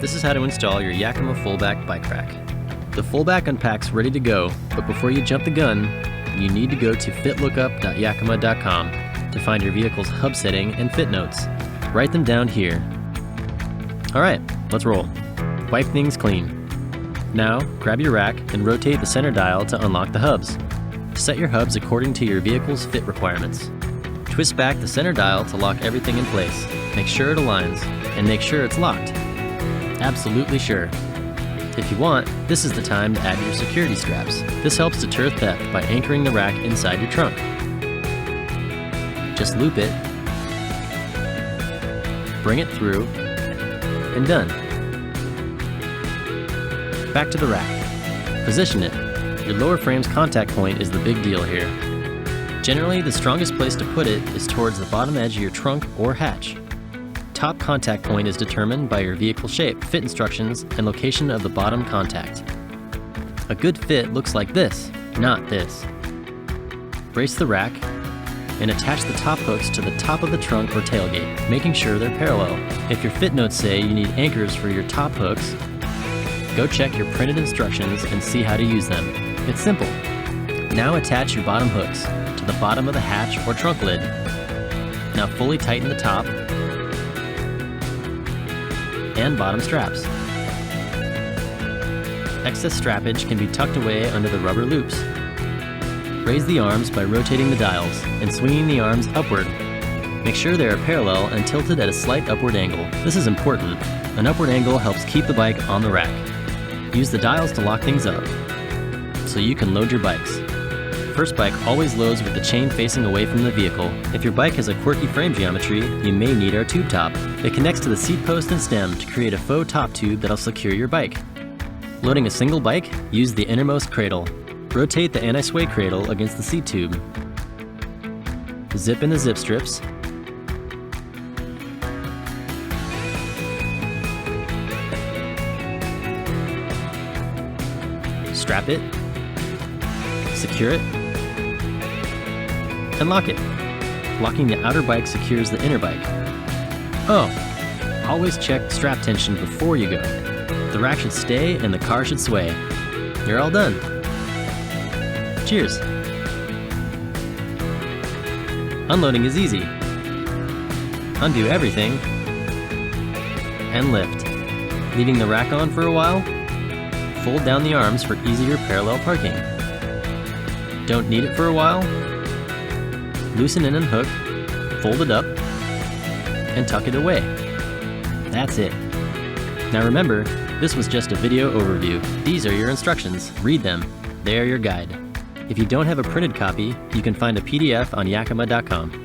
this is how to install your Yakima Fullback bike rack. The Fullback unpacks ready to go, but before you jump the gun, you need to go to fitlookup.yakima.com to find your vehicle's hub setting and fit notes. Write them down here. Alright, let's roll. Wipe things clean. Now, grab your rack and rotate the center dial to unlock the hubs. Set your hubs according to your vehicle's fit requirements. Twist back the center dial to lock everything in place. Make sure it aligns, and make sure it's locked. Absolutely sure. If you want, this is the time to add your security straps. This helps deter theft by anchoring the rack inside your trunk. Just loop it, bring it through, and done. Back to the rack. Position it. Your lower frame's contact point is the big deal here. Generally, the strongest place to put it is towards the bottom edge of your trunk or hatch. Top contact point is determined by your vehicle shape, fit instructions, and location of the bottom contact. A good fit looks like this, not this. Brace the rack and attach the top hooks to the top of the trunk or tailgate, making sure they're parallel. If your fit notes say you need anchors for your top hooks, go check your printed instructions and see how to use them. It's simple. Now attach your bottom hooks to the bottom of the hatch or trunk lid. Now fully tighten the top and bottom straps. Excess strappage can be tucked away under the rubber loops. Raise the arms by rotating the dials and swinging the arms upward. Make sure they are parallel and tilted at a slight upward angle. This is important. An upward angle helps keep the bike on the rack. Use the dials to lock things up so you can load your bikes. First bike always loads with the chain facing away from the vehicle. If your bike has a quirky frame geometry, you may need our tube top. It connects to the seat post and stem to create a faux top tube that'll secure your bike. Loading a single bike, use the innermost cradle. Rotate the anti-sway cradle against the seat tube. Zip in the zip strips. Strap it. Secure it. And lock it. Locking the outer bike secures the inner bike. Oh, always check strap tension before you go. The rack should stay and the car should sway. You're all done. Cheers. Unloading is easy. Undo everything and lift. Leaving the rack on for a while, fold down the arms for easier parallel parking. Don't need it for a while? Loosen in and hook, fold it up, and tuck it away. That's it. Now remember, this was just a video overview. These are your instructions. Read them. They are your guide. If you don't have a printed copy, you can find a PDF on Yakima.com.